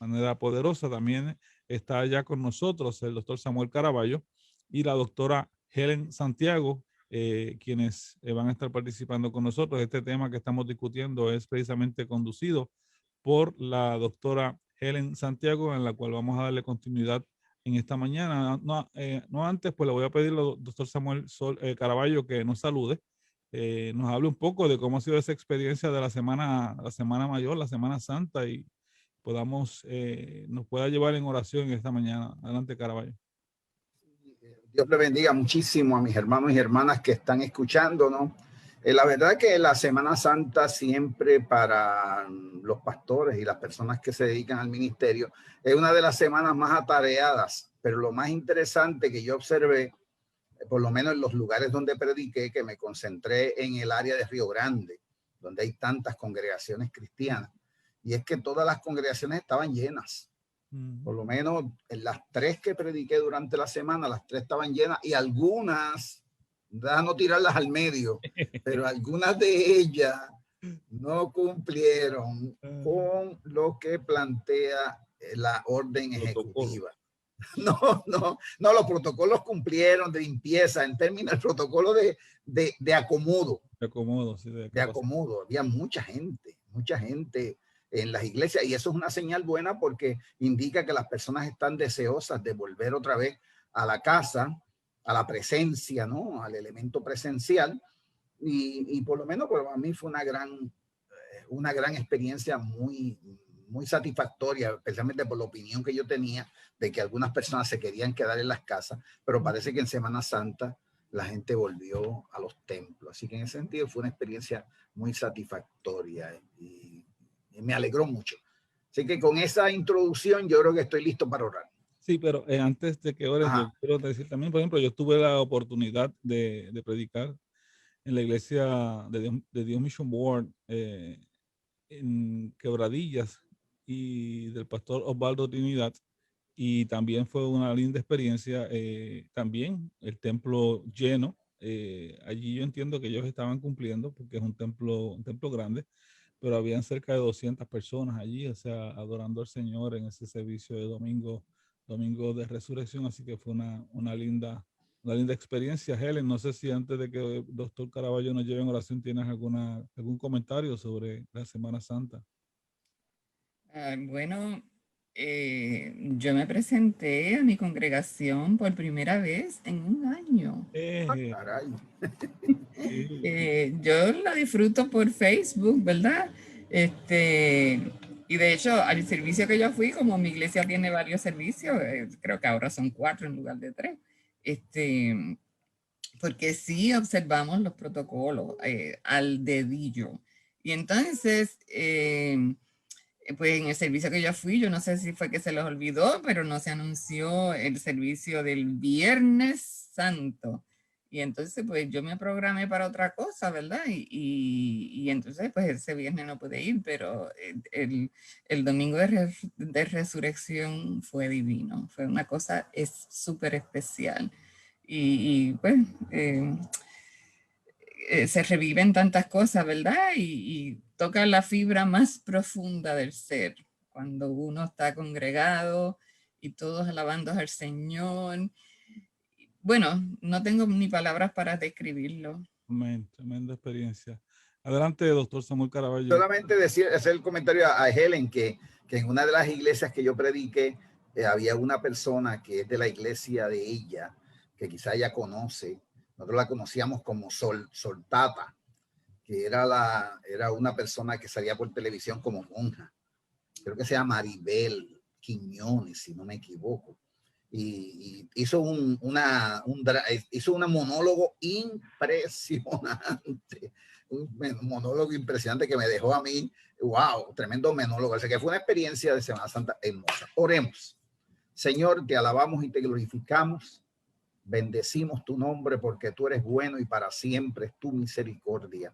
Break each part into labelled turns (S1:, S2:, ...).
S1: manera poderosa. También está allá con nosotros el doctor Samuel Caraballo y la doctora Helen Santiago, quienes van a estar participando con nosotros. Este tema que estamos discutiendo es precisamente conducido por la doctora Helen Santiago, en la cual vamos a darle continuidad en esta mañana. No antes, pues le voy a pedir al doctor Samuel Caraballo que nos salude, nos hable un poco de cómo ha sido esa experiencia de la semana mayor, la Semana Santa, y podamos, nos pueda llevar en oración esta mañana. Adelante, Caraballo.
S2: Dios le bendiga muchísimo a mis hermanos y hermanas que están escuchándonos. La verdad que la Semana Santa siempre para los pastores y las personas que se dedican al ministerio es una de las semanas más atareadas, pero lo más interesante que yo observé, por lo menos en los lugares donde prediqué, que me concentré en el área de Río Grande, donde hay tantas congregaciones cristianas, y es que todas las congregaciones estaban llenas. Por lo menos en las 3 que prediqué durante la semana, las 3 estaban llenas, y algunas, no tirarlas al medio, pero algunas de ellas no cumplieron con lo que plantea la orden ejecutiva. No, los protocolos cumplieron de limpieza, en términos del protocolo de acomodo.
S1: De acomodo, sí.
S2: De acomodo. Había mucha gente en las iglesias, y eso es una señal buena porque indica que las personas están deseosas de volver otra vez a la casa, a la presencia, ¿no? Al elemento presencial, y por lo menos para mí fue una gran experiencia muy satisfactoria, especialmente por la opinión que yo tenía de que algunas personas se querían quedar en las casas, pero parece que en Semana Santa la gente volvió a los templos. Así que en ese sentido fue una experiencia muy satisfactoria y me alegró mucho. Así que con esa introducción yo creo que estoy listo para orar.
S1: Sí, pero antes de que ores, yo quiero decir también, por ejemplo, yo tuve la oportunidad de predicar en la iglesia de Dios Mission Board en Quebradillas y del pastor Osvaldo Trinidad, y también fue una linda experiencia. También el templo lleno. Allí yo entiendo que ellos estaban cumpliendo porque es un templo grande, pero habían cerca de 200 personas allí, o sea, adorando al Señor en ese servicio de domingo de resurrección. Así que fue una linda experiencia. Helen, no sé si antes de que el doctor Caraballo nos lleve en oración tienes algún comentario sobre la Semana Santa.
S3: Bueno, yo me presenté a mi congregación por primera vez en un año. Yo lo disfruto por Facebook, ¿verdad? Y de hecho, al servicio que yo fui, como mi iglesia tiene varios servicios, creo que ahora son 4 en lugar de 3, porque sí observamos los protocolos al dedillo. Y entonces, pues en el servicio que yo fui, yo no sé si fue que se los olvidó, pero no se anunció el servicio del Viernes Santo. Y entonces, pues yo me programé para otra cosa, ¿verdad? Y entonces, pues ese viernes no pude ir, pero el domingo de resurrección fue divino. Fue una cosa súper especial. Y pues se reviven tantas cosas, ¿verdad? Y toca la fibra más profunda del ser, cuando uno está congregado y todos alabando al Señor. Bueno, no tengo ni palabras para describirlo.
S1: Amén, tremenda experiencia. Adelante, doctor Samuel Caraballo.
S2: Solamente hacer el comentario a Helen que en una de las iglesias que yo prediqué había una persona que es de la iglesia de ella, que quizá ella conoce. Nosotros la conocíamos como Soltata, que era una persona que salía por televisión como monja. Creo que se llama Maribel Quiñones, si no me equivoco. Y hizo un monólogo impresionante. Un monólogo impresionante que me dejó a mí, wow, tremendo monólogo. Así que fue una experiencia de Semana Santa hermosa. Oremos. Señor, te alabamos y te glorificamos. Bendecimos tu nombre porque tú eres bueno y para siempre es tu misericordia.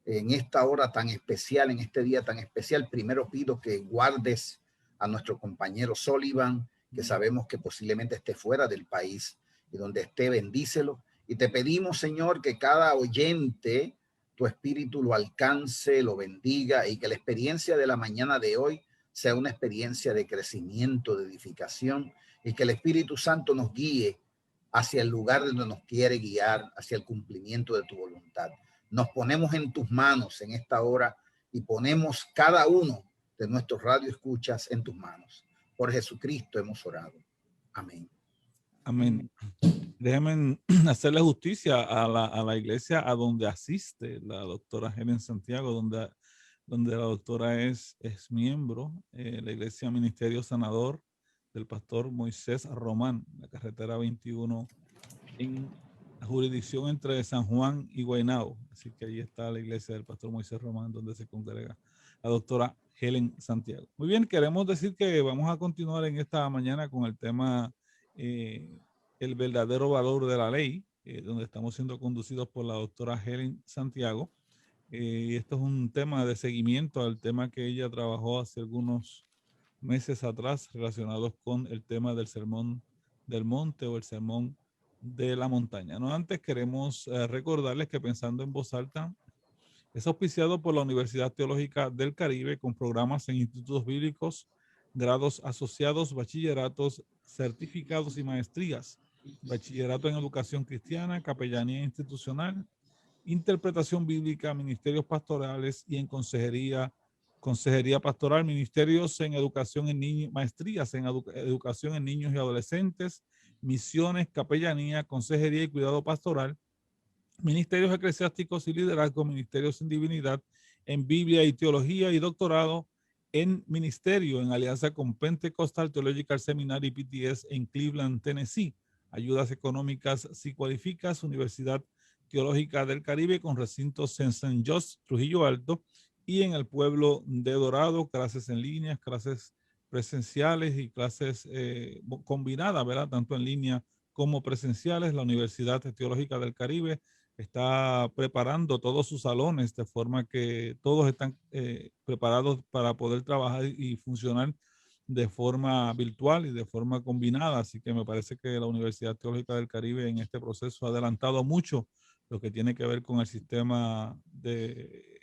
S2: En esta hora tan especial, en este día tan especial, primero pido que guardes a nuestro compañero Sullivan, que sabemos que posiblemente esté fuera del país, y donde esté, bendícelo. Y te pedimos, Señor, que cada oyente, tu espíritu lo alcance, lo bendiga, y que la experiencia de la mañana de hoy sea una experiencia de crecimiento, de edificación, y que el Espíritu Santo nos guíe hacia el lugar donde nos quiere guiar, hacia el cumplimiento de tu voluntad. Nos ponemos en tus manos en esta hora y ponemos cada uno de nuestros radioescuchas en tus manos. Por Jesucristo hemos orado. Amén.
S1: Amén. Déjenme hacerle justicia a la iglesia a donde asiste la doctora Helen Santiago, donde la doctora es miembro, la iglesia Ministerio Sanador del pastor Moisés Román, la carretera 21 en la jurisdicción entre San Juan y Guaynabo. Así que ahí está la iglesia del pastor Moisés Román, donde se congrega la doctora Helen Santiago. Muy bien, queremos decir que vamos a continuar en esta mañana con el tema el verdadero valor de la ley, donde estamos siendo conducidos por la doctora Helen Santiago. Y esto es un tema de seguimiento al tema que ella trabajó hace algunos meses atrás relacionados con el tema del sermón del monte o el sermón de la montaña. No antes queremos recordarles que Pensando en Voz Alta es auspiciado por la Universidad Teológica del Caribe con programas en institutos bíblicos, grados asociados, bachilleratos, certificados y maestrías, bachillerato en educación cristiana, capellanía institucional, interpretación bíblica, ministerios pastorales y en consejería pastoral, ministerios en educación en niños, maestrías en educación en niños y adolescentes, misiones, capellanía, consejería y cuidado pastoral, ministerios eclesiásticos y liderazgo, ministerios en divinidad, en Biblia y teología y doctorado en ministerio en alianza con Pentecostal Theological Seminary y PTS en Cleveland, Tennessee. Ayudas económicas si cualificas, Universidad Teológica del Caribe con recintos en San José, Trujillo Alto y en el pueblo de Dorado, clases en línea, clases presenciales y clases combinadas, ¿verdad? Tanto en línea como presenciales. La Universidad Teológica del Caribe está preparando todos sus salones de forma que todos están preparados para poder trabajar y funcionar de forma virtual y de forma combinada. Así que me parece que la Universidad Teológica del Caribe en este proceso ha adelantado mucho lo que tiene que ver con el sistema de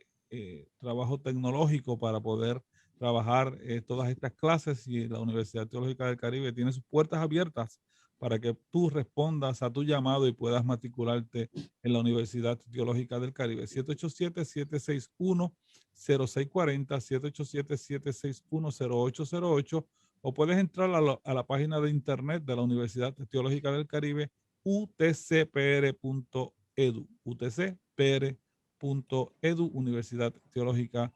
S1: trabajo tecnológico para poder trabajar todas estas clases, y la Universidad Teológica del Caribe tiene sus puertas abiertas para que tú respondas a tu llamado y puedas matricularte en la Universidad Teológica del Caribe. 787-761-0640, 787-761-0808, o puedes entrar a la página de internet de la Universidad Teológica del Caribe, utcpr.edu, utcpr.edu, Universidad Teológica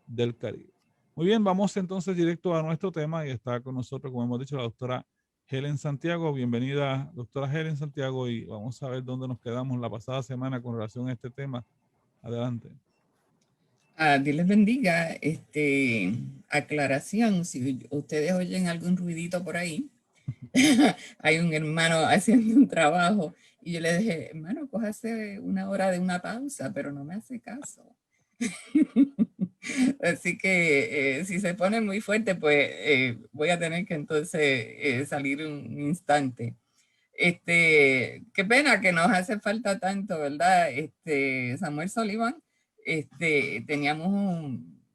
S1: del Caribe. Muy bien, vamos entonces directo a nuestro tema y está con nosotros, como hemos dicho, la doctora Helen Santiago. Bienvenida, doctora Helen Santiago, y vamos a ver dónde nos quedamos la pasada semana con relación a este tema. Adelante.
S3: Dios les bendiga. Aclaración, si ustedes oyen algún ruidito por ahí, hay un hermano haciendo un trabajo y yo le dije, hermano, cójase una hora de una pausa, pero no me hace caso. Así que si se pone muy fuerte, pues voy a tener que entonces salir un instante. Qué pena que nos hace falta tanto, ¿verdad? Samuel Sullivan,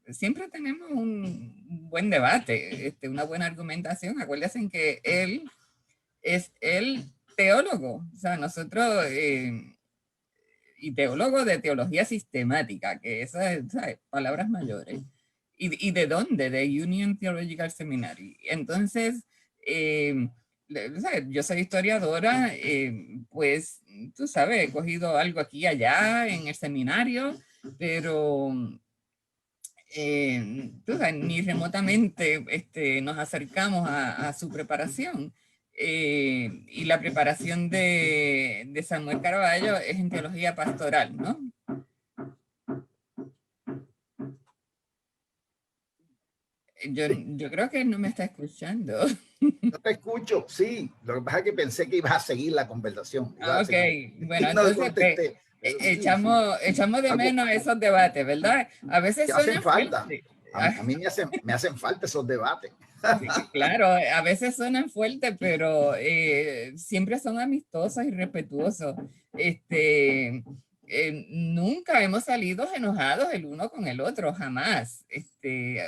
S3: siempre tenemos un buen debate, una buena argumentación. Acuérdense que él es el teólogo, o sea, nosotros, y teólogo de teología sistemática, que esas son palabras mayores. ¿Y de dónde? De Union Theological Seminary. Entonces, yo soy historiadora, pues, tú sabes, he cogido algo aquí y allá en el seminario, pero tú sabes, ni remotamente nos acercamos a su preparación. Y la preparación de Samuel Caraballo es en teología pastoral, ¿no? Yo creo que no me está escuchando.
S2: No te escucho, sí. Lo que pasa es que pensé que ibas a seguir la conversación.
S3: Ok, bueno, entonces echamos de menos esos debates, ¿verdad? A veces
S2: hacen falta. A mí me hacen falta esos debates.
S3: Sí, claro, a veces suenan fuertes, pero siempre son amistosos y respetuosos. nunca hemos salido enojados el uno con el otro, jamás.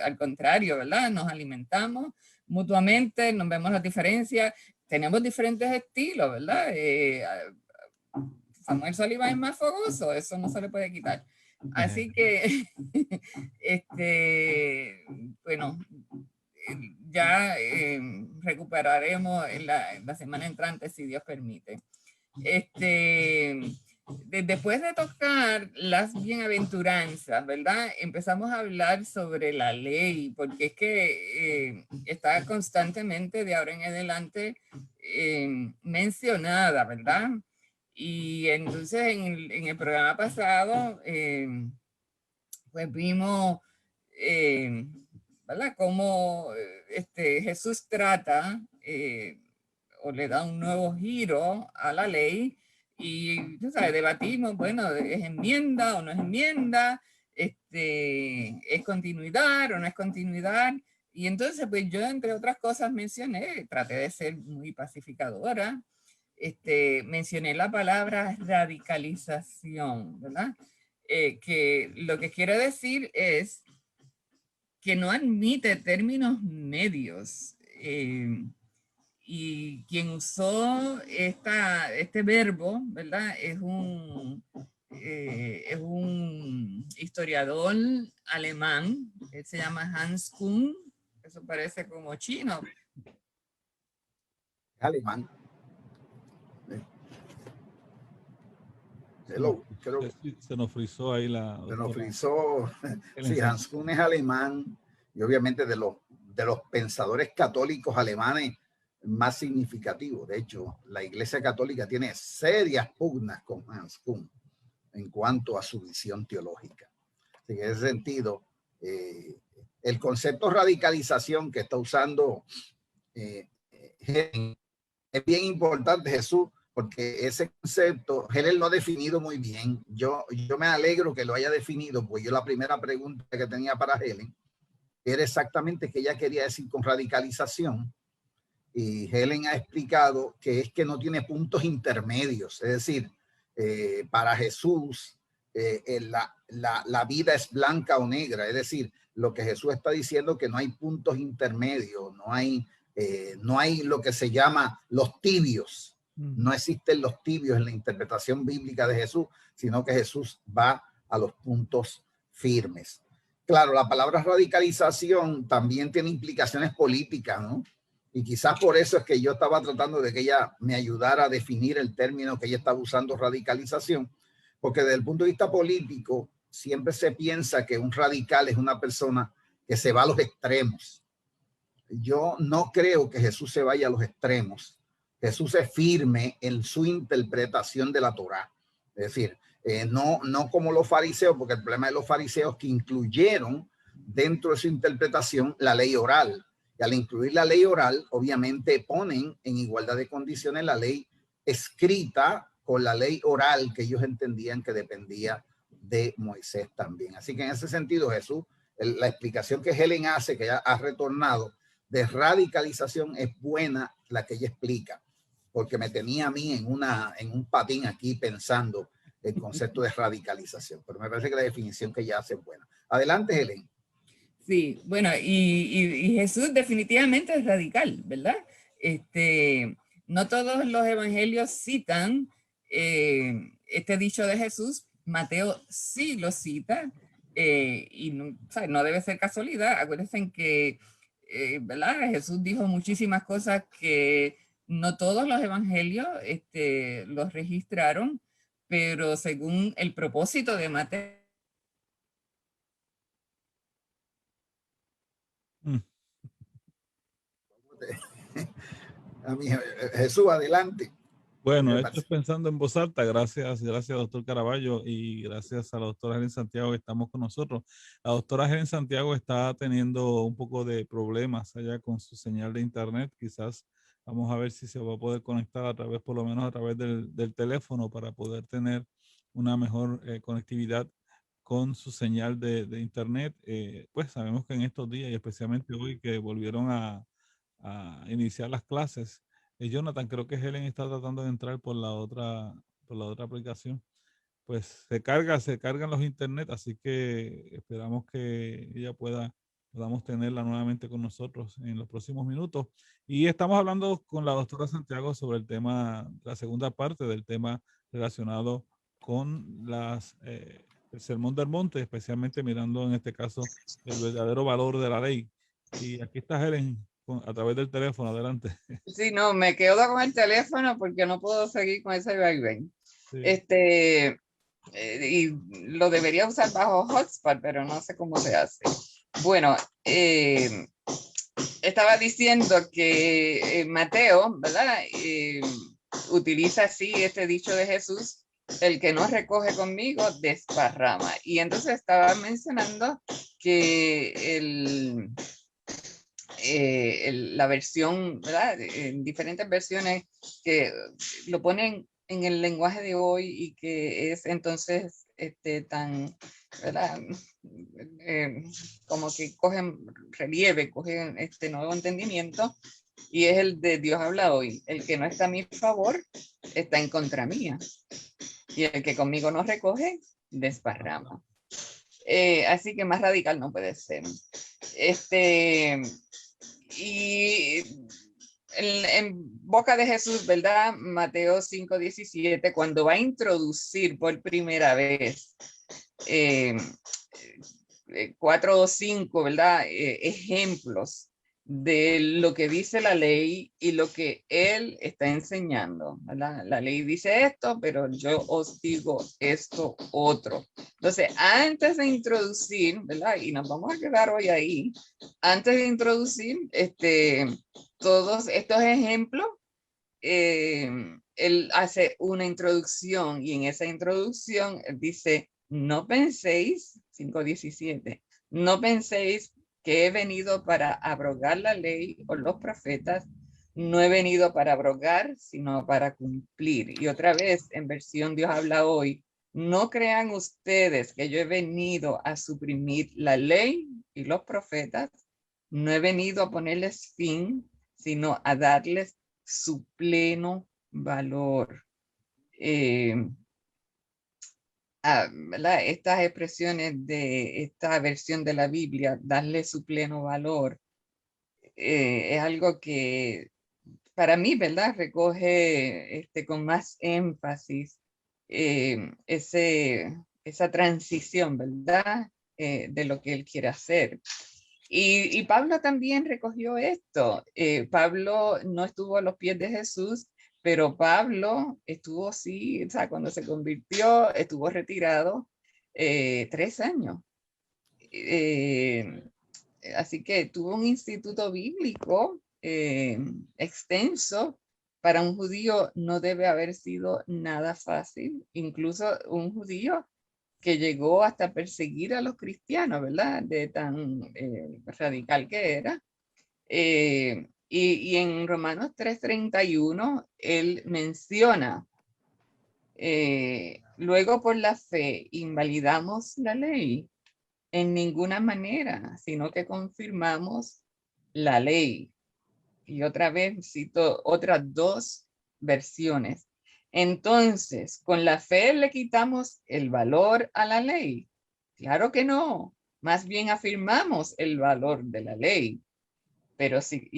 S3: Al contrario, ¿verdad? Nos alimentamos mutuamente, nos vemos las diferencias, tenemos diferentes estilos, ¿verdad? Samuel Soliva es más fogoso, eso no se le puede quitar. Así que, bueno, ya recuperaremos en la semana entrante, si Dios permite. Después de tocar las bienaventuranzas, ¿verdad? Empezamos a hablar sobre la ley, porque es que está constantemente de ahora en adelante mencionada, ¿verdad? Y entonces en el programa pasado, pues vimos, ¿verdad? Cómo Jesús trata o le da un nuevo giro a la ley y, tú sabes, debatimos, bueno, ¿es enmienda o no es enmienda? ¿Es continuidad o no es continuidad? Y entonces, pues yo, entre otras cosas, mencioné, traté de ser muy pacificadora, mencioné la palabra radicalización, ¿verdad? Que lo que quiere decir es que no admite términos medios. Y quien usó este verbo, ¿verdad? Es un historiador alemán, él se llama Hans Kuhn, eso parece como chino.
S2: Alemán. Hello, creo.
S1: Se nos frizó ahí la...
S2: Se nos frizó. Sí, Hans Kuhn es alemán y obviamente de los pensadores católicos alemanes más significativos. De hecho, la Iglesia Católica tiene serias pugnas con Hans Kuhn en cuanto a su visión teológica. En ese sentido, el concepto radicalización que está usando es bien importante, Jesús, porque ese concepto él lo ha definido muy bien. Yo me alegro que lo haya definido, pues yo la primera pregunta que tenía para Helen era exactamente qué ella quería decir con radicalización. Y Helen ha explicado que es que no tiene puntos intermedios, es decir, para Jesús la vida es blanca o negra, es decir, lo que Jesús está diciendo que no hay puntos intermedios, no hay lo que se llama los tibios, no existen los tibios en la interpretación bíblica de Jesús, sino que Jesús va a los puntos firmes. Claro, la palabra radicalización también tiene implicaciones políticas, ¿no? Y quizás por eso es que yo estaba tratando de que ella me ayudara a definir el término que ella estaba usando, radicalización, porque desde el punto de vista político siempre se piensa que un radical es una persona que se va a los extremos. Yo no creo que Jesús se vaya a los extremos. Jesús es firme en su interpretación de la Torá. Es decir, no como los fariseos, porque el problema de los fariseos que incluyeron dentro de su interpretación la ley oral. Y al incluir la ley oral, obviamente ponen en igualdad de condiciones la ley escrita con la ley oral que ellos entendían que dependía de Moisés también. Así que en ese sentido, Jesús, la explicación que Helen hace, que ya ha retornado, de radicalización es buena la que ella explica, porque me tenía a mí en un patín aquí pensando el concepto de radicalización, pero me parece que la definición que ella hace es buena. Adelante, Helen.
S3: Sí, bueno, y Jesús definitivamente es radical, ¿verdad? No todos los evangelios citan este dicho de Jesús. Mateo sí lo cita, y no, o sea, no debe ser casualidad. Acuérdense que ¿verdad? Jesús dijo muchísimas cosas que no todos los evangelios los registraron, pero según el propósito de Mateo.
S2: A mí, Jesús, adelante.
S1: Bueno, esto es pensando en voz alta. Gracias, doctor Caraballo, y gracias a la doctora Helen Santiago que estamos con nosotros. La doctora Helen Santiago está teniendo un poco de problemas allá con su señal de internet. Quizás vamos a ver si se va a poder conectar a través, por lo menos a través del teléfono, para poder tener una mejor conectividad con su señal de internet. Pues sabemos que en estos días, y especialmente hoy que volvieron a iniciar las clases, Jonathan, creo que Helen está tratando de entrar por la otra aplicación. pues se cargan los internet, así que esperamos que ella podamos tenerla nuevamente con nosotros en los próximos minutos. Y estamos hablando con la doctora Santiago sobre el tema, la segunda parte del tema relacionado con el Sermón del Monte, especialmente mirando en este caso el verdadero valor de la ley. Y aquí está Helen a través del teléfono, adelante.
S3: Sí, no, me quedo con el teléfono porque no puedo seguir con ese vaivén.
S1: Sí.
S3: Y lo debería usar bajo hotspot, pero no sé cómo se hace. Bueno, estaba diciendo que Mateo, ¿verdad? Utiliza así este dicho de Jesús: el que no recoge conmigo desparrama. Y entonces estaba mencionando que la versión, ¿verdad? En diferentes versiones que lo ponen en el lenguaje de hoy y que es entonces tan, ¿verdad? Como que cogen relieve, cogen este nuevo entendimiento, y es el de Dios habla hoy: el que no está a mi favor está en contra mía, y el que conmigo no recoge desparrama. Así que más radical no puede ser. Y en boca de Jesús, ¿verdad? Mateo 5:17, cuando va a introducir por primera vez 4 o 5, ¿verdad? Ejemplos de lo que dice la ley y lo que él está enseñando, ¿verdad? La ley dice esto, pero yo os digo esto otro. Entonces, antes de introducir, ¿verdad? Y nos vamos a quedar hoy ahí, antes de introducir todos estos ejemplos, él hace una introducción, y en esa introducción él dice: no penséis, 5:17, no penséis que he venido para abrogar la ley o los profetas. No he venido para abrogar, sino para cumplir. Y otra vez, en versión Dios habla hoy: no crean ustedes que yo he venido a suprimir la ley y los profetas. No he venido a ponerles fin, sino a darles su pleno valor. Estas expresiones de esta versión de la Biblia, darle su pleno valor, es algo que para mí, ¿verdad?, recoge con más énfasis esa transición, ¿verdad?, de lo que él quiere hacer. Y Pablo también recogió esto. Pablo no estuvo a los pies de Jesús, pero Pablo estuvo, sí, o sea, cuando se convirtió, estuvo retirado 3 años. Así que tuvo un instituto bíblico extenso. Para un judío no debe haber sido nada fácil, incluso un judío que llegó hasta perseguir a los cristianos, ¿verdad? De tan radical que era. Y en Romanos 3:31, él menciona, luego por la fe invalidamos la ley, en ninguna manera, sino que confirmamos la ley. Y otra vez cito otras 2 versiones. Entonces, ¿con la fe le quitamos el valor a la ley? Claro que no. Más bien afirmamos el valor de la ley. Pero si,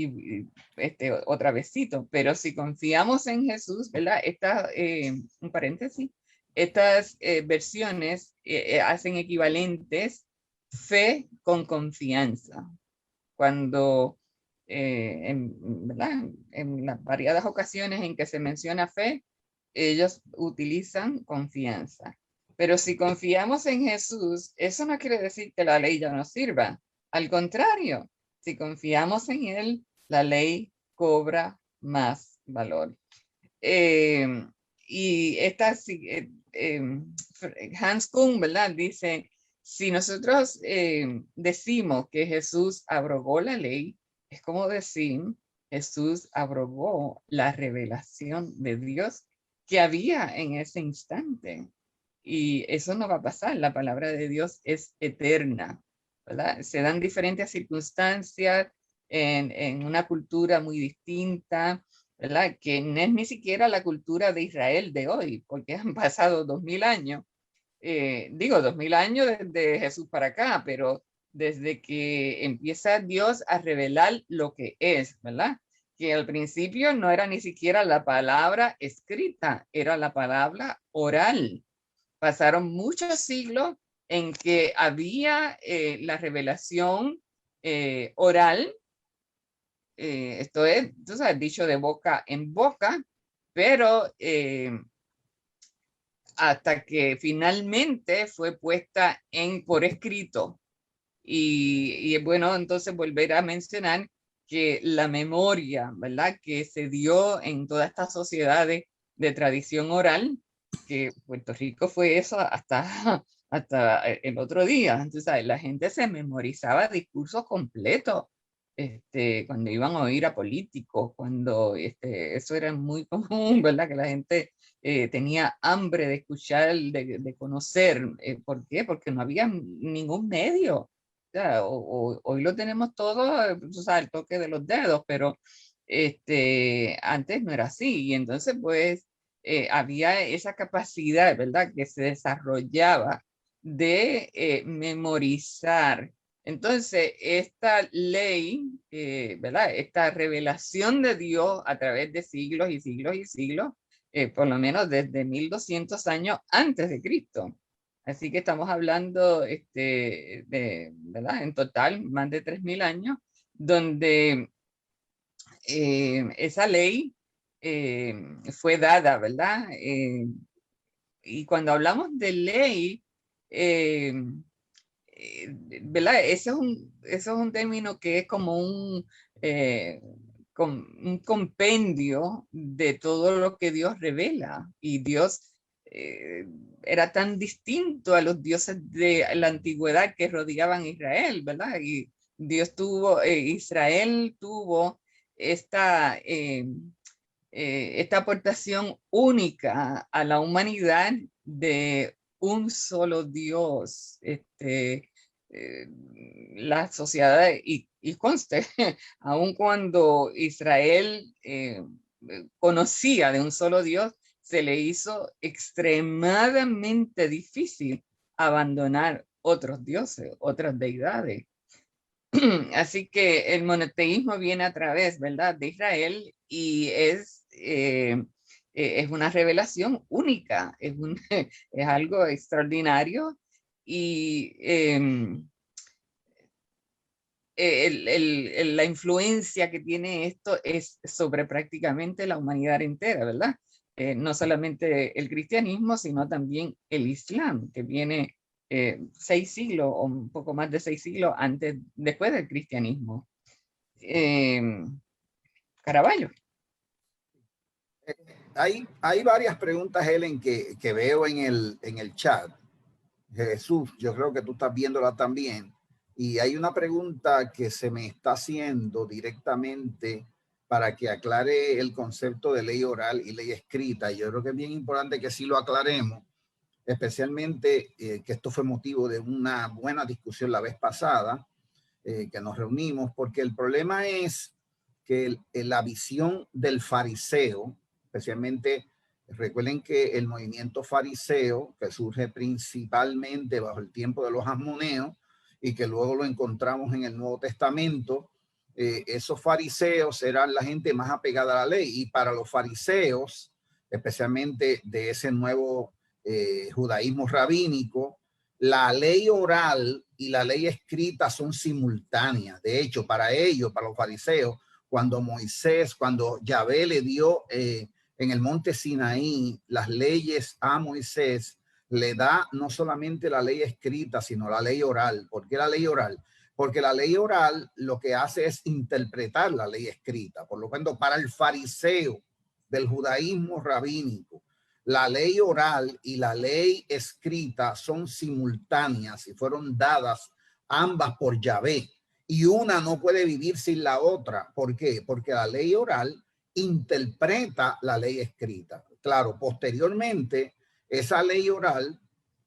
S3: otra vez cito, pero si confiamos en Jesús, ¿verdad? Un paréntesis, estas versiones hacen equivalentes fe con confianza. Cuando ¿verdad? En las variadas ocasiones en que se menciona fe, ellos utilizan confianza. Pero si confiamos en Jesús, eso no quiere decir que la ley ya no sirva. Al contrario, si confiamos en Él, la ley cobra más valor. Y Hans Kung, ¿verdad?, dice: si nosotros decimos que Jesús abrogó la ley, es como decir: Jesús abrogó la revelación de Dios que había en ese instante. Y eso no va a pasar. La palabra de Dios es eterna, ¿verdad? Se dan diferentes circunstancias en una cultura muy distinta, ¿verdad?, que no es ni siquiera la cultura de Israel de hoy, porque han pasado 2000 años. digo, 2000 años desde Jesús para acá, pero desde que empieza Dios a revelar lo que es, ¿verdad? Que al principio no era ni siquiera la palabra escrita, era la palabra oral. Pasaron muchos siglos en que había la revelación oral, esto es, tú sabes, dicho de boca en boca, pero hasta que finalmente fue puesta por escrito. Y es bueno entonces volver a mencionar que la memoria, ¿verdad? Que se dio en todas estas sociedades de tradición oral, que Puerto Rico fue eso hasta el otro día. Entonces, la gente se memorizaba discursos completos. Cuando iban a oír a políticos, cuando eso era muy común, ¿verdad? Que la gente tenía hambre de escuchar, de conocer. ¿Por qué? Porque no había ningún medio. Hoy lo tenemos todo, tú sabes, el toque de los dedos, pero antes no era así. Y entonces, pues, había esa capacidad, ¿verdad?, que se desarrollaba de memorizar. Entonces, esta ley, ¿verdad?, esta revelación de Dios a través de siglos y siglos y siglos, por lo menos desde 1200 años antes de Cristo. Así que estamos hablando ¿verdad? En total, más de 3000 años, donde esa ley fue dada, ¿verdad? Y cuando hablamos de ley, ¿verdad? Eso es un término que es como un compendio de todo lo que Dios revela. Y Dios era tan distinto a los dioses de la antigüedad que rodeaban a Israel, ¿verdad? Y Dios Israel tuvo esta aportación única a la humanidad de un solo Dios. La sociedad, y conste, aun cuando Israel conocía de un solo Dios, se le hizo extremadamente difícil abandonar otros dioses, otras deidades. Así que el monoteísmo viene a través, ¿verdad?, de Israel, y es una revelación única, es algo extraordinario, y la influencia que tiene esto es sobre prácticamente la humanidad entera, ¿verdad? No solamente el cristianismo, sino también el islam, que viene 6 siglos o un poco más de 6 siglos después del cristianismo. Caraballo.
S2: Hay varias preguntas, Helen, que veo en el chat. Jesús, yo creo que tú estás viéndola también. Y hay una pregunta que se me está haciendo directamente para que aclare el concepto de ley oral y ley escrita. Y yo creo que es bien importante que sí lo aclaremos, especialmente que esto fue motivo de una buena discusión la vez pasada, que nos reunimos, porque el problema es que la visión del fariseo, especialmente, recuerden que el movimiento fariseo, que surge principalmente bajo el tiempo de los asmoneos y que luego lo encontramos en el Nuevo Testamento, esos fariseos eran la gente más apegada a la ley, y para los fariseos, especialmente de ese nuevo judaísmo rabínico, la ley oral y la ley escrita son simultáneas. De hecho, para ellos, para los fariseos, cuando Yahvé le dio en el monte Sinaí las leyes a Moisés, le da no solamente la ley escrita, sino la ley oral. ¿Por qué la ley oral? Porque la ley oral lo que hace es interpretar la ley escrita. Por lo tanto, para el fariseo del judaísmo rabínico, la ley oral y la ley escrita son simultáneas y fueron dadas ambas por Yahvé. Y una no puede vivir sin la otra. ¿Por qué? Porque la ley oral interpreta la ley escrita. Claro, posteriormente, esa ley oral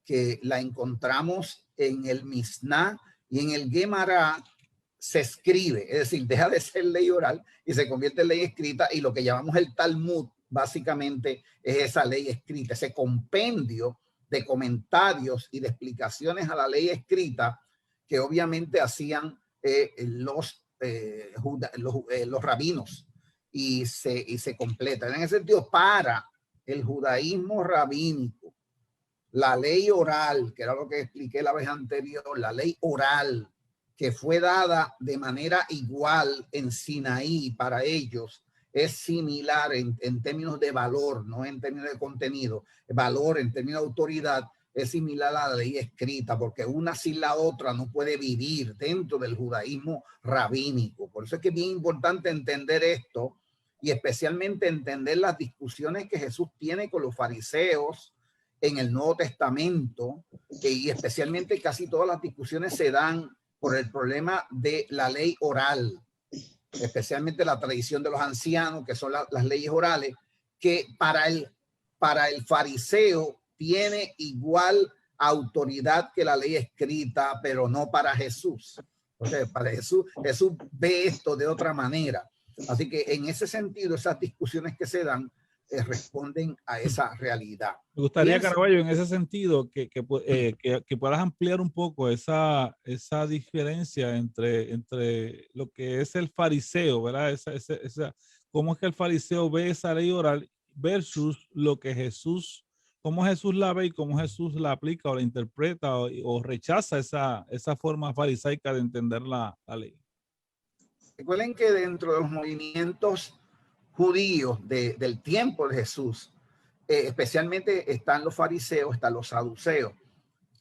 S2: que la encontramos en el Misná y en el Gemara se escribe, es decir, deja de ser ley oral y se convierte en ley escrita, y lo que llamamos el Talmud básicamente es esa ley escrita, ese compendio de comentarios y de explicaciones a la ley escrita que obviamente hacían los rabinos, y se completa. En ese sentido, para el judaísmo rabínico, la ley oral, que era lo que expliqué la vez anterior, la ley oral que fue dada de manera igual en Sinaí para ellos, es similar en términos de valor, no en términos de contenido, valor en términos de autoridad, es similar a la ley escrita, porque una sin la otra no puede vivir dentro del judaísmo rabínico. Por eso es que es bien importante entender esto, y especialmente entender las discusiones que Jesús tiene con los fariseos en el Nuevo Testamento, y especialmente casi todas las discusiones se dan por el problema de la ley oral, especialmente la tradición de los ancianos, que son las leyes orales, que para el fariseo tiene igual autoridad que la ley escrita, pero no para Jesús. Entonces, para Jesús ve esto de otra manera. Así que en ese sentido, esas discusiones que se dan responden a esa realidad.
S1: Me gustaría, Caraballo, en ese sentido, que puedas ampliar un poco esa diferencia entre lo que es el fariseo, ¿verdad? Cómo es que el fariseo ve esa ley oral versus lo que Jesús, cómo Jesús la ve y cómo Jesús la aplica o la interpreta o rechaza esa forma farisaica de entender la ley.
S2: Recuerden que dentro de los movimientos judíos del tiempo de Jesús, especialmente están los fariseos, están los saduceos.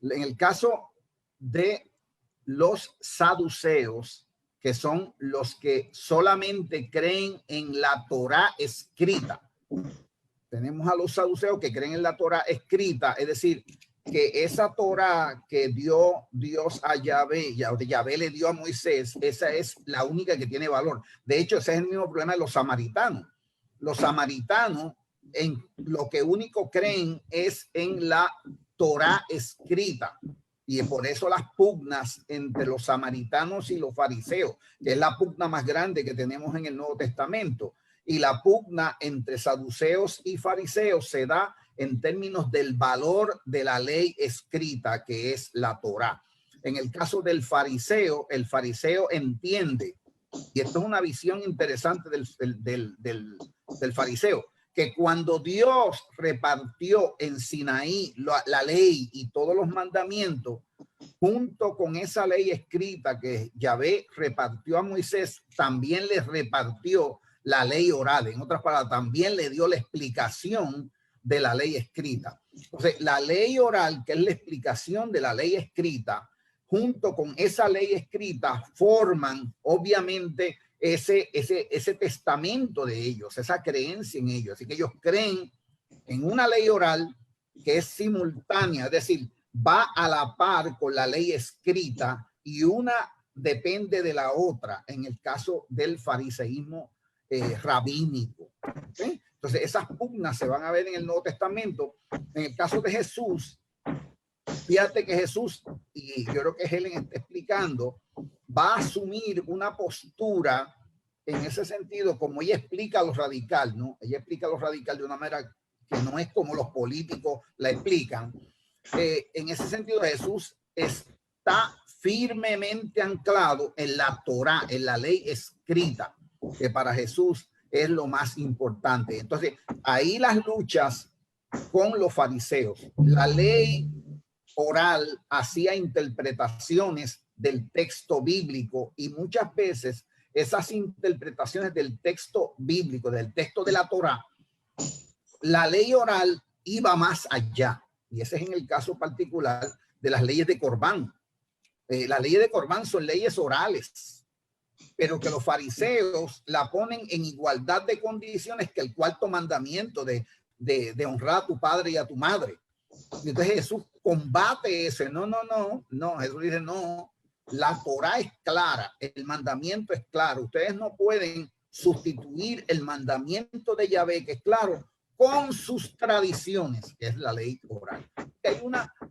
S2: En el caso de los saduceos, que son los que solamente creen en la Torá escrita. Tenemos a los saduceos que creen en la Torá escrita, es decir, que esa Torá que dio Dios a Yahvé, Yahvé le dio a Moisés, esa es la única que tiene valor. De hecho, ese es el mismo problema de los samaritanos. Los samaritanos en lo que único creen es en la Torá escrita. Y por eso las pugnas entre los samaritanos y los fariseos, que es la pugna más grande que tenemos en el Nuevo Testamento. Y la pugna entre saduceos y fariseos se da en términos del valor de la ley escrita, que es la Torá. En el caso del fariseo, el fariseo entiende, y esto es una visión interesante del fariseo, que cuando Dios repartió en Sinaí la ley y todos los mandamientos, junto con esa ley escrita que Yahvé repartió a Moisés, también le repartió la ley oral. En otras palabras, también le dio la explicación de la ley escrita. Entonces, la ley oral, que es la explicación de la ley escrita, junto con esa ley escrita, forman obviamente ese testamento de ellos, esa creencia en ellos. Así que ellos creen en una ley oral que es simultánea, es decir, va a la par con la ley escrita, y una depende de la otra en el caso del fariseísmo rabínico. ¿Okay? Entonces, esas pugnas se van a ver en el Nuevo Testamento. En el caso de Jesús, fíjate que Jesús, y yo creo que Helen está explicando, va a asumir una postura en ese sentido, como ella explica lo radical, ¿no? Ella explica lo radical de una manera que no es como los políticos la explican. En ese sentido, Jesús está firmemente anclado en la Torá, en la ley escrita, que para Jesús es lo más importante. Entonces, ahí las luchas con los fariseos. La ley oral hacía interpretaciones del texto bíblico, y muchas veces esas interpretaciones del texto bíblico, del texto de la Torá, la ley oral iba más allá. Y ese es en el caso particular de las leyes de Corbán. Las leyes de Corbán son leyes orales, pero que los fariseos la ponen en igualdad de condiciones que el cuarto mandamiento de honrar a tu padre y a tu madre. Y entonces Jesús combate ese. No. Jesús dice, no, la Torá es clara, el mandamiento es claro. Ustedes no pueden sustituir el mandamiento de Yahvé, que es claro, con sus tradiciones, que es la ley oral.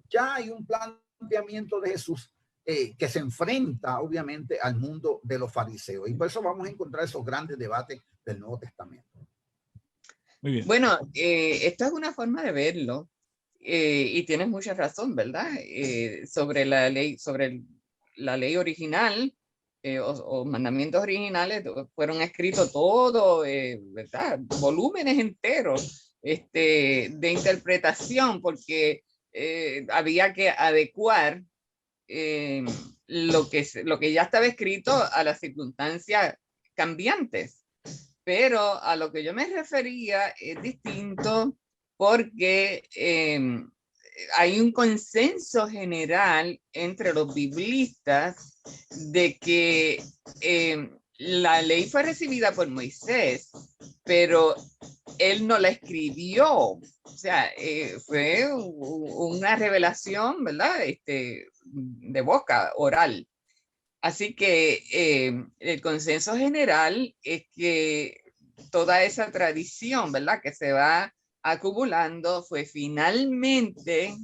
S2: Ya hay un planteamiento de Jesús que se enfrenta obviamente al mundo de los fariseos, y por eso vamos a encontrar esos grandes debates del Nuevo Testamento.
S1: Muy bien.
S4: Bueno, esto es una forma de verlo.
S3: y tienes mucha razón, ¿verdad? Sobre la ley, la ley original o mandamientos originales fueron escritos todos, ¿verdad? Volúmenes enteros de interpretación, porque había que adecuar lo que ya estaba escrito a las circunstancias cambiantes. Pero a lo que yo me refería es distinto porque hay un consenso general entre los biblistas de que la ley fue recibida por Moisés, pero él no la escribió. O sea, fue una revelación, ¿verdad? De boca, oral. Así que el consenso general es que toda esa tradición, ¿verdad?, que se va acumulando fue finalmente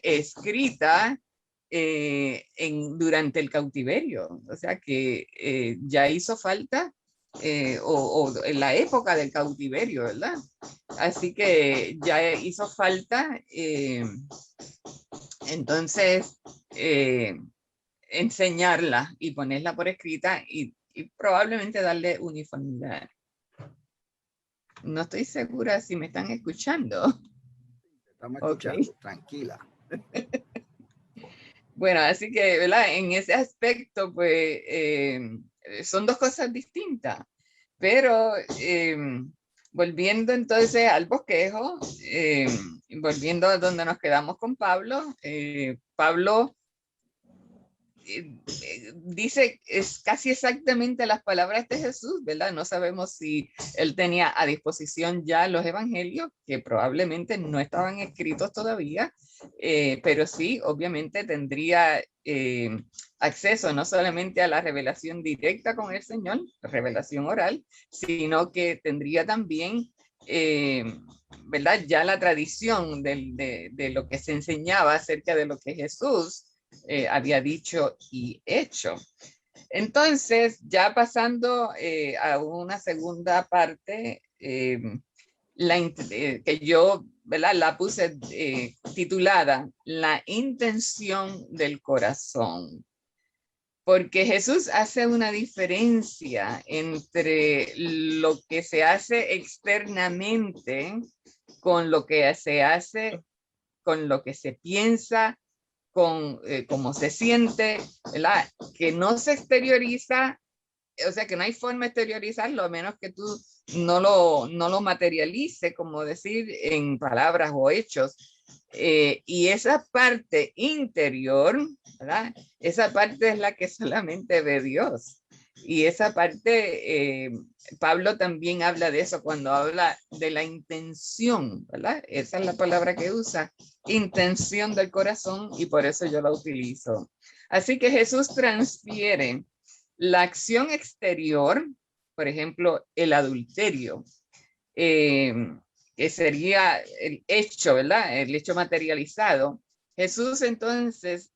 S3: escrita durante el cautiverio. O sea que ya hizo falta, o en la época del cautiverio, ¿verdad? Así que ya hizo falta. Entonces, enseñarla y ponerla por escrita y probablemente darle uniformidad. No estoy segura si me están escuchando.
S2: Estamos escuchando, tranquila.
S3: Bueno, así que, ¿verdad? En ese aspecto, pues, son dos cosas distintas. Pero volviendo entonces al bosquejo, volviendo a donde nos quedamos con Pablo, Pablo dice es casi exactamente las palabras de Jesús, ¿verdad? No sabemos si él tenía a disposición ya los evangelios, que probablemente no estaban escritos todavía, pero sí, obviamente tendría acceso no solamente a la revelación directa con el Señor, revelación oral, sino que tendría también, ¿verdad?, ya la tradición de lo que se enseñaba acerca de lo que Jesús había dicho y hecho. Entonces, ya pasando a una segunda parte, que yo, ¿verdad?, la puse titulada La intención del corazón. Porque Jesús hace una diferencia entre lo que se hace externamente con lo que se hace, con lo que se piensa, con cómo se siente, ¿verdad? Que no se exterioriza, o sea, que no hay forma de exteriorizarlo a menos que tú no lo materialice, como decir, en palabras o hechos. Y esa parte interior, ¿verdad?, esa parte es la que solamente ve Dios. Y esa parte, Pablo también habla de eso cuando habla de la intención, ¿verdad? Esa es la palabra que usa, intención del corazón, y por eso yo la utilizo. Así que Jesús transfiere la acción exterior, por ejemplo, el adulterio, que sería el hecho, ¿verdad?, el hecho materializado. Jesús entonces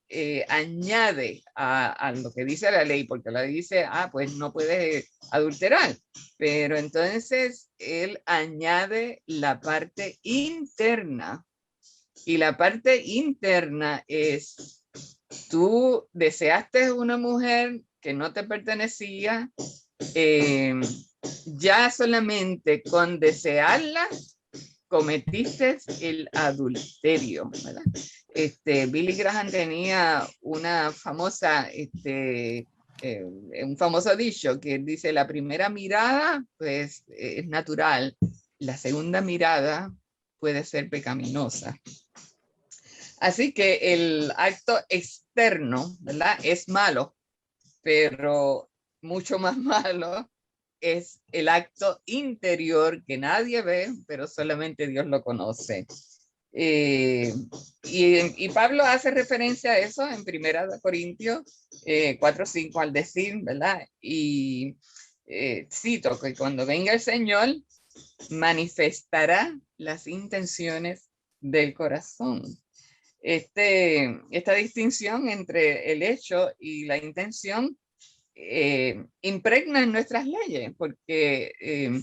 S3: añade a lo que dice la ley, porque la ley dice, pues no puedes adulterar, pero entonces él añade la parte interna, y la parte interna es, tú deseaste una mujer que no te pertenecía, ya solamente con desearla cometiste el adulterio, ¿verdad? Billy Graham tenía una famosa, un famoso dicho que dice: la primera mirada, pues, es natural, la segunda mirada puede ser pecaminosa. Así que el acto externo, ¿verdad?, es malo, pero mucho más malo es el acto interior que nadie ve, pero solamente Dios lo conoce. Y Pablo hace referencia a eso en 1 Corintios 4:5 al decir, ¿verdad? Y cito que cuando venga el Señor manifestará las intenciones del corazón. Esta distinción entre el hecho y la intención impregna en nuestras leyes, porque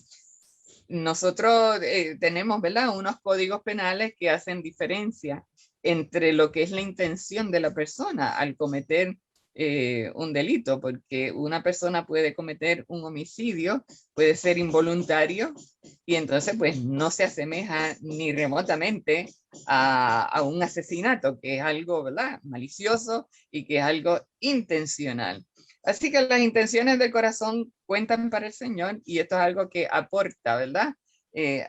S3: nosotros tenemos, ¿verdad?, unos códigos penales que hacen diferencia entre lo que es la intención de la persona al cometer un delito, porque una persona puede cometer un homicidio, puede ser involuntario, y entonces pues no se asemeja ni remotamente a un asesinato, que es algo, ¿verdad?, malicioso y que es algo intencional. Así que las intenciones del corazón cuentan para el Señor, y esto es algo que aporta, ¿verdad?,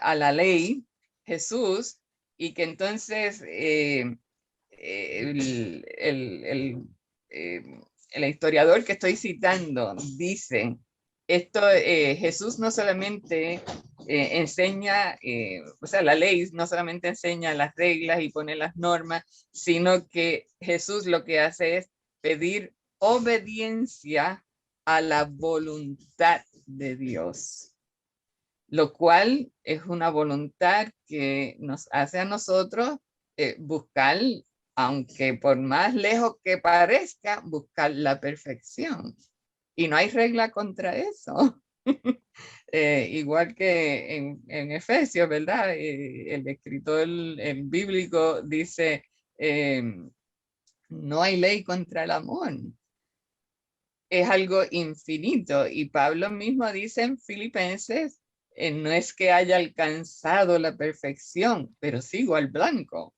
S3: a la ley Jesús, y que entonces el historiador que estoy citando dice, Jesús no solamente enseña, o sea, la ley no solamente enseña las reglas y pone las normas, sino que Jesús lo que hace es pedir obediencia a la voluntad de Dios, lo cual es una voluntad que nos hace a nosotros buscar, aunque por más lejos que parezca, buscar la perfección. Y no hay regla contra eso. Igual que en Efesios, ¿verdad? El escritor el bíblico dice, no hay ley contra el amor. Es algo infinito. Y Pablo mismo dice en Filipenses, no es que haya alcanzado la perfección, pero sigo al blanco.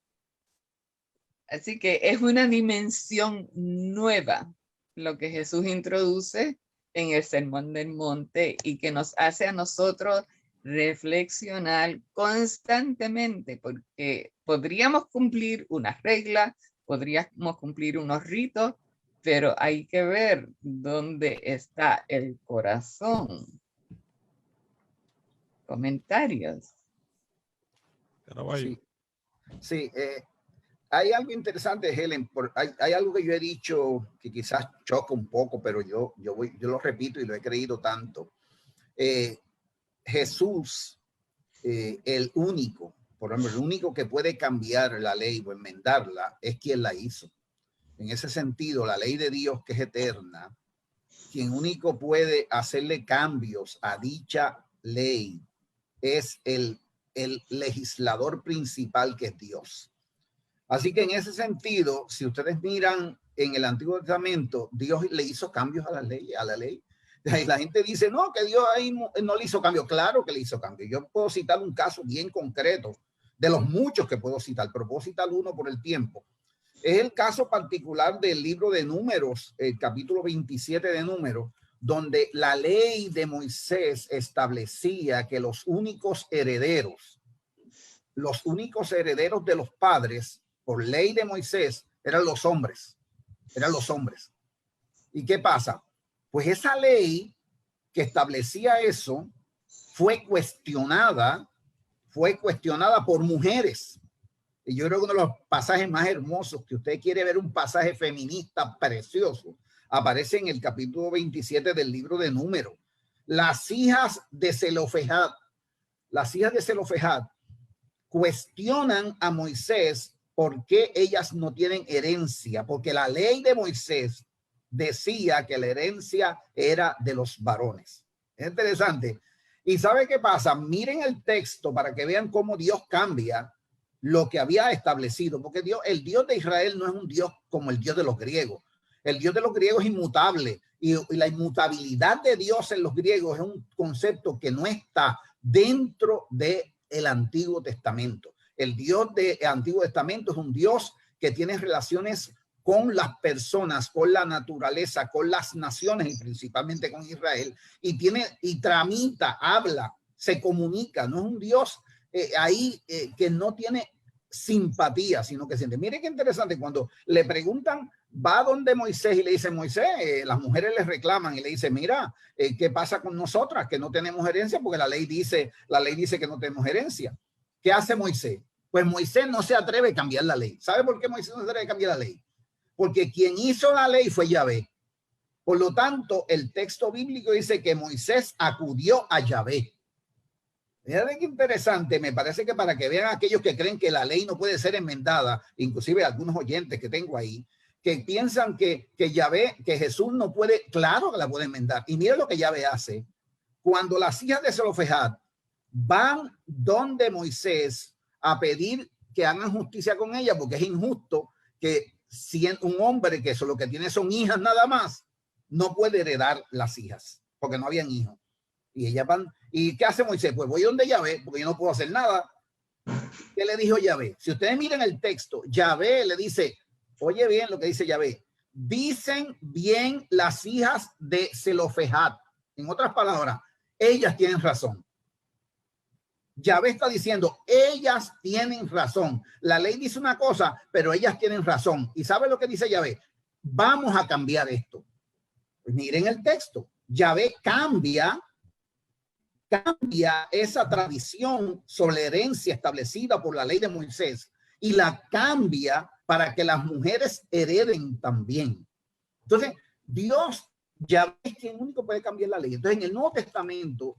S3: Así que es una dimensión nueva lo que Jesús introduce en el Sermón del Monte, y que nos hace a nosotros reflexionar constantemente, porque podríamos cumplir unas reglas, podríamos cumplir unos ritos, pero hay que ver dónde está el corazón. Comentarios.
S1: Caraballo.
S2: Sí, hay algo interesante, Helen. Hay algo que yo he dicho que quizás choca un poco, pero yo lo repito y lo he creído tanto. Jesús, el único, por ejemplo, el único que puede cambiar la ley o enmendarla es quien la hizo. En ese sentido, la ley de Dios, que es eterna, quien único puede hacerle cambios a dicha ley es el legislador principal, que es Dios. Así que en ese sentido, si ustedes miran en el Antiguo Testamento, Dios le hizo cambios a la ley. Y la gente dice, no, que Dios ahí no le hizo cambio. Claro que le hizo cambio. Yo puedo citar un caso bien concreto de los muchos que puedo citar, pero puedo citar uno por el tiempo. Es el caso particular del libro de Números, el capítulo 27 de Números, donde la ley de Moisés establecía que los únicos herederos de los padres, por ley de Moisés, eran los hombres. ¿Y qué pasa? Pues esa ley que establecía eso fue cuestionada por mujeres. Y yo creo que uno de los pasajes más hermosos, que usted quiere ver un pasaje feminista precioso, aparece en el capítulo 27 del libro de Números. Las hijas de Zelofehad cuestionan a Moisés por qué ellas no tienen herencia, porque la ley de Moisés decía que la herencia era de los varones. Es interesante. ¿Y sabe qué pasa? Miren el texto para que vean cómo Dios cambia lo que había establecido, porque el Dios de Israel no es un Dios como el Dios de los griegos. El Dios de los griegos es inmutable, y la inmutabilidad de Dios en los griegos es un concepto que no está dentro del Antiguo Testamento. El Dios del Antiguo Testamento es un Dios que tiene relaciones con las personas, con la naturaleza, con las naciones y principalmente con Israel, y tramita, habla, se comunica. No es un Dios que no tiene simpatía, sino que siente. Mire qué interesante, cuando le preguntan, va donde Moisés y le dice, Moisés, las mujeres le reclaman y le dice, mira, ¿qué pasa con nosotras que no tenemos herencia? Porque la ley dice que no tenemos herencia. ¿Qué hace Moisés? Pues Moisés no se atreve a cambiar la ley. ¿Sabe por qué Moisés no se atreve a cambiar la ley? Porque quien hizo la ley fue Yahvé. Por lo tanto, el texto bíblico dice que Moisés acudió a Yahvé. Miren qué interesante. Me parece que para que vean aquellos que creen que la ley no puede ser enmendada, inclusive algunos oyentes que tengo ahí, que piensan que Yahvé, que Jesús no puede, claro que la puede enmendar. Y mira lo que Yahvé hace. Cuando las hijas de Zelofehad van donde Moisés a pedir que hagan justicia con ella, porque es injusto que si un hombre que lo que tiene son hijas nada más, no puede heredar las hijas, porque no habían hijos. Y ellas van, ¿y qué hace Moisés? Pues voy donde Yahvé, porque yo no puedo hacer nada. ¿Qué le dijo Yahvé? Si ustedes miran el texto, Yahvé le dice, oye bien lo que dice Yahvé, dicen bien las hijas de Zelofehad. En otras palabras, ellas tienen razón. Yahvé está diciendo, ellas tienen razón. La ley dice una cosa, pero ellas tienen razón. ¿Y sabe lo que dice Yahvé? Vamos a cambiar esto. Pues miren el texto. Yahvé cambia esa tradición sobre la herencia establecida por la ley de Moisés y la cambia para que las mujeres hereden también. Entonces, Dios, Yahvé es quien único puede cambiar la ley. Entonces, en el Nuevo Testamento,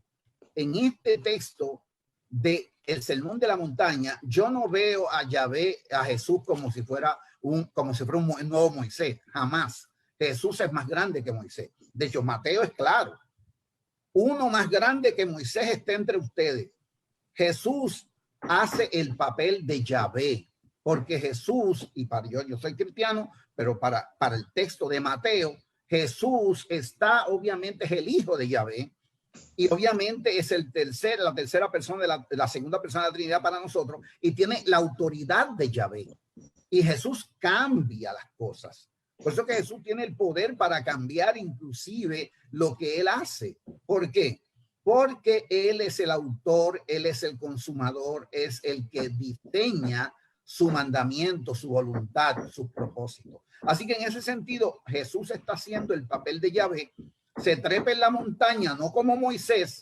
S2: en este texto de el Sermón de la Montaña, yo no veo a Yahvé, a Jesús como si fuera un nuevo Moisés. Jamás. Jesús es más grande que Moisés. De hecho, Mateo es claro. Uno más grande que Moisés está entre ustedes. Jesús hace el papel de Yahvé, porque Jesús, y para yo soy cristiano, pero para el texto de Mateo, Jesús está, obviamente, es el hijo de Yahvé, y obviamente es la tercera persona de la segunda persona de la Trinidad para nosotros, y tiene la autoridad de Yahvé. Y Jesús cambia las cosas. Por eso que Jesús tiene el poder para cambiar inclusive lo que él hace. ¿Por qué? Porque él es el autor, él es el consumador, es el que diseña su mandamiento, su voluntad, sus propósitos. Así que en ese sentido, Jesús está haciendo el papel de Yahvé, se trepa en la montaña, no como Moisés,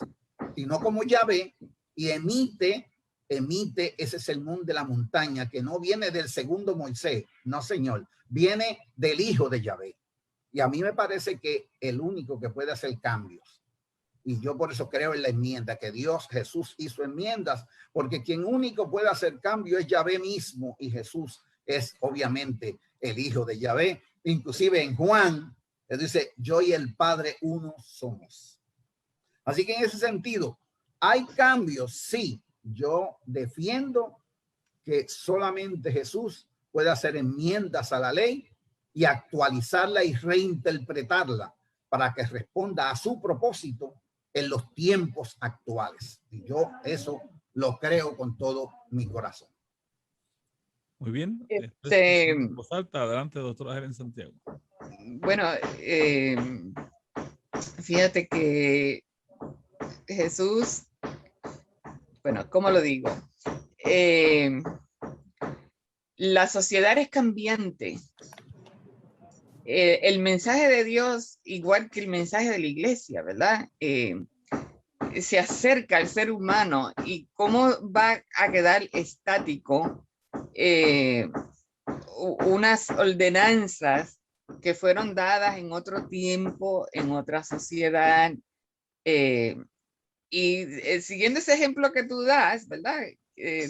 S2: sino como Yahvé, y emite ese sermón de la montaña que no viene del segundo Moisés, no señor, viene del hijo de Yahvé. Y a mí me parece que el único que puede hacer cambios, y yo por eso creo en la enmienda, que Jesús hizo enmiendas, porque quien único puede hacer cambio es Yahvé mismo, y Jesús es obviamente el hijo de Yahvé. Inclusive en Juan, él dice, yo y el Padre uno somos. Así que en ese sentido, ¿hay cambios? Sí. Yo defiendo que solamente Jesús puede hacer enmiendas a la ley y actualizarla y reinterpretarla para que responda a su propósito en los tiempos actuales. Y yo eso lo creo con todo mi corazón.
S1: Muy bien. Adelante, doctora Helen Santiago.
S3: Bueno, fíjate que Jesús, bueno, ¿cómo lo digo? La sociedad es cambiante. El mensaje de Dios, igual que el mensaje de la iglesia, ¿verdad? Se acerca al ser humano y cómo va a quedar estático unas ordenanzas que fueron dadas en otro tiempo, en otra sociedad. Y siguiendo ese ejemplo que tú das, ¿verdad?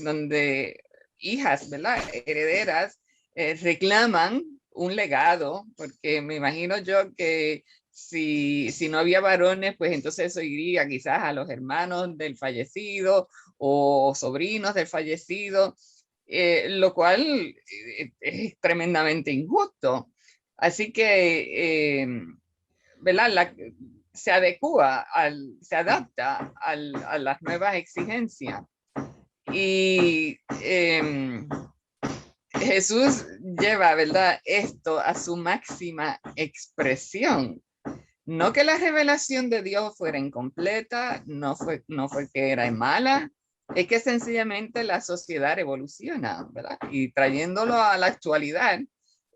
S3: Donde hijas, ¿verdad? Herederas reclaman un legado, porque me imagino yo que si no había varones, pues entonces eso iría quizás a los hermanos del fallecido o sobrinos del fallecido, lo cual es tremendamente injusto. Así que, ¿verdad? Se adapta a las nuevas exigencias. Y Jesús lleva, ¿verdad?, esto a su máxima expresión. No que la revelación de Dios fuera incompleta, no fue que era mala, es que sencillamente la sociedad evoluciona, ¿verdad? Y trayéndolo a la actualidad,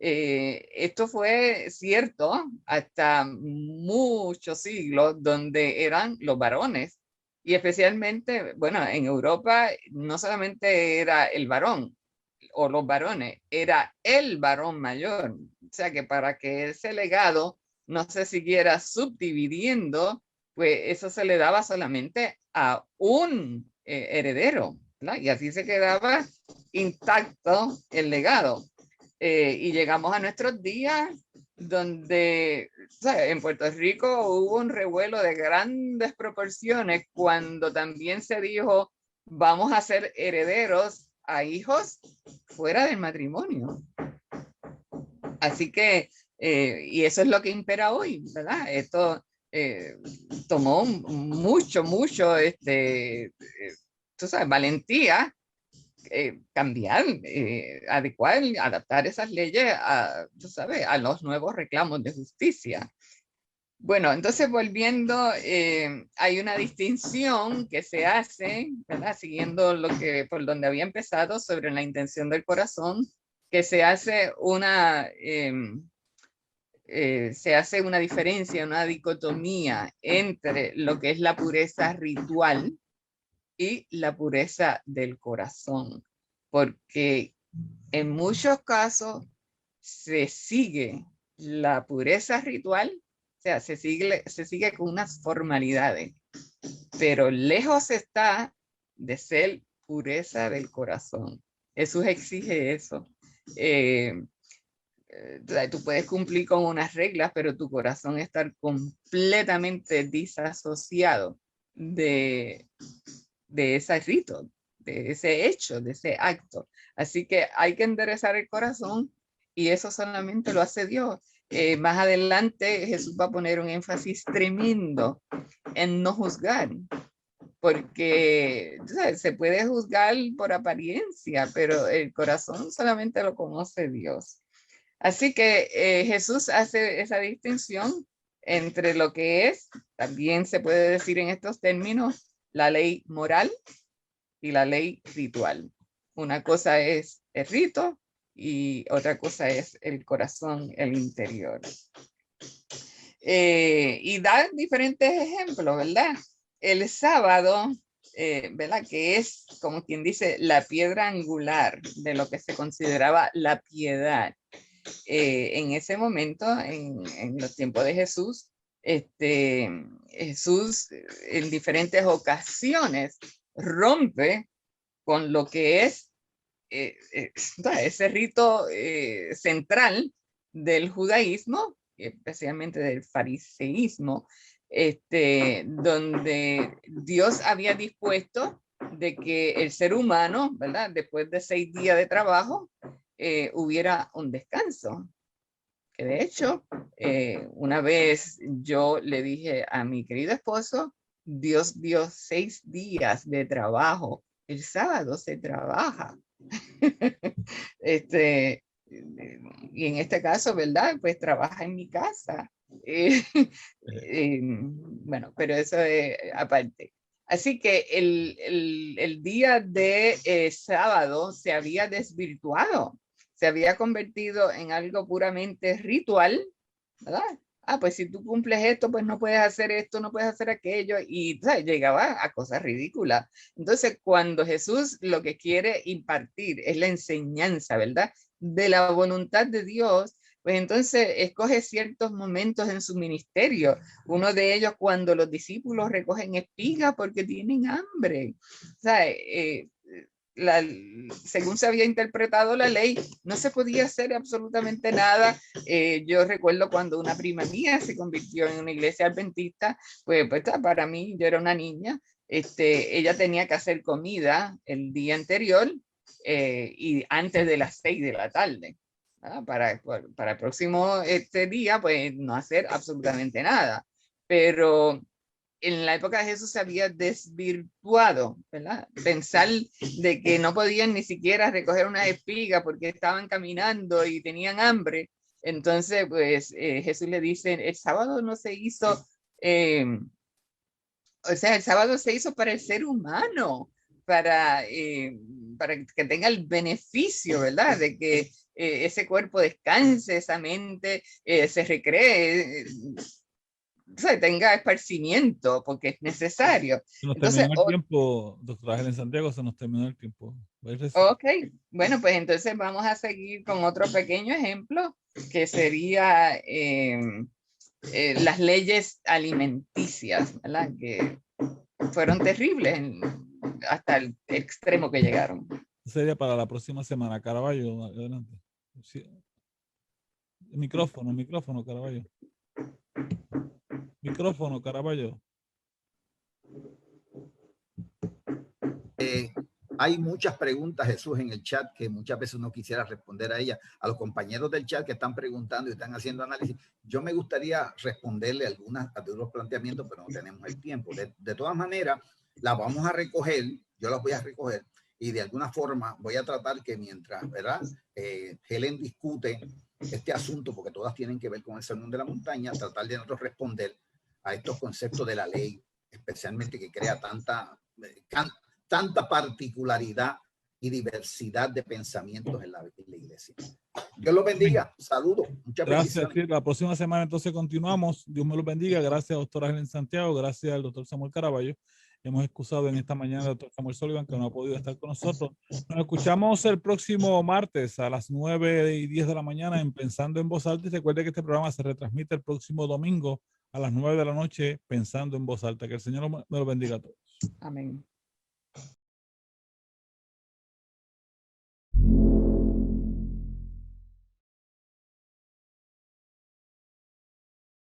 S3: esto fue cierto hasta muchos siglos donde eran los varones. Y especialmente, bueno, en Europa no solamente era el varón o los varones, era el varón mayor. O sea que para que ese legado no se siguiera subdividiendo, pues eso se le daba solamente a un heredero, ¿verdad? Y así se quedaba intacto el legado. Y llegamos a nuestros días donde, ¿sabes? En Puerto Rico hubo un revuelo de grandes proporciones cuando también se dijo, vamos a ser herederos a hijos fuera del matrimonio. Así que, y eso es lo que impera hoy, ¿verdad? Esto tomó mucho, tú sabes, valentía, cambiar, adecuar, adaptar esas leyes a, tú sabes, a los nuevos reclamos de justicia. Bueno, entonces volviendo, hay una distinción que se hace, ¿verdad? Siguiendo lo que, por donde había empezado, sobre la intención del corazón, que se hace una diferencia, una dicotomía entre lo que es la pureza ritual y la pureza del corazón, porque en muchos casos se sigue la pureza ritual, o sea, se sigue con unas formalidades, pero lejos está de ser pureza del corazón. Jesús exige eso. Tú puedes cumplir con unas reglas, pero tu corazón está completamente disasociado de ese rito, de ese hecho, de ese acto. Así que hay que enderezar el corazón y eso solamente lo hace Dios. Más adelante Jesús va a poner un énfasis tremendo en no juzgar, porque ¿sabes? Se puede juzgar por apariencia, pero el corazón solamente lo conoce Dios. Así que Jesús hace esa distinción entre lo que es, también se puede decir en estos términos, la ley moral y la ley ritual. Una cosa es el rito y otra cosa es el corazón, el interior. Y da diferentes ejemplos, ¿verdad? El sábado, ¿verdad? Que es, como quien dice, la piedra angular de lo que se consideraba la piedad. En ese momento, en los tiempos de Jesús, Jesús en diferentes ocasiones rompe con lo que es ese rito central del judaísmo, especialmente del fariseísmo, donde Dios había dispuesto de que el ser humano, ¿verdad? Después de 6 días de trabajo, hubiera un descanso. Que de hecho, una vez yo le dije a mi querido esposo, Dios dio 6 días de trabajo. El sábado se trabaja. Y en este caso, ¿verdad? Pues trabaja en mi casa. Bueno, pero eso es aparte. Así que el día de sábado se había desvirtuado, se había convertido en algo puramente ritual, ¿verdad? Pues si tú cumples esto, pues no puedes hacer esto, no puedes hacer aquello, y ¿sabes? Llegaba a cosas ridículas. Entonces, cuando Jesús lo que quiere impartir es la enseñanza, ¿verdad? De la voluntad de Dios, pues entonces escoge ciertos momentos en su ministerio. Uno de ellos cuando los discípulos recogen espigas porque tienen hambre. ¿Sabes? Según se había interpretado la ley, no se podía hacer absolutamente nada. Yo recuerdo cuando una prima mía se convirtió en una iglesia adventista, pues para mí, yo era una niña, ella tenía que hacer comida el día anterior y antes de las 6 de la tarde. Para el próximo día, pues no hacer absolutamente nada. Pero en la época de Jesús se había desvirtuado, ¿verdad? Pensar de que no podían ni siquiera recoger una espiga porque estaban caminando y tenían hambre. Entonces, pues Jesús le dice, el sábado no se hizo, o sea, el sábado se hizo para el ser humano, para que tenga el beneficio, ¿verdad? De que ese cuerpo descanse, esa mente se recree, o sea, tenga esparcimiento, porque es necesario.
S1: Se nos
S3: Entonces,
S1: terminó el tiempo, doctora Helen Santiago, se nos terminó el tiempo.
S3: ok, bueno, pues entonces vamos a seguir con otro pequeño ejemplo, que sería las leyes alimenticias, ¿verdad? Que fueron terribles hasta el extremo que llegaron.
S1: Sería para la próxima semana. Caraballo, adelante. Sí. Micrófono, Caraballo. Micrófono, Caraballo.
S2: Hay muchas preguntas, Jesús, en el chat que muchas veces uno quisiera responder a ellas. A los compañeros del chat que están preguntando y están haciendo análisis, yo me gustaría responderle a algunos planteamientos, pero no tenemos el tiempo. De todas maneras, las vamos a recoger, yo las voy a recoger y de alguna forma voy a tratar que mientras, ¿verdad? Helen discute este asunto, porque todas tienen que ver con el Sermón de la Montaña, tratar de nosotros responder a estos conceptos de la ley, especialmente que crea tanta particularidad y diversidad de pensamientos en la iglesia. Dios los bendiga. Saludos. Muchas
S1: gracias.
S2: bendiciones.
S1: La próxima semana entonces continuamos. Dios me los bendiga. Gracias, doctora Helen Santiago. Gracias al doctor Samuel Caraballo. Hemos excusado en esta mañana al doctor Samuel Sullivan, que no ha podido estar con nosotros. Nos escuchamos el próximo martes a las 9:10 de la mañana en Pensando en Voz Alta. Y recuerde que este programa se retransmite el próximo domingo a las 9 de la noche, Pensando en Voz Alta. Que el Señor me lo bendiga a todos.
S3: Amén.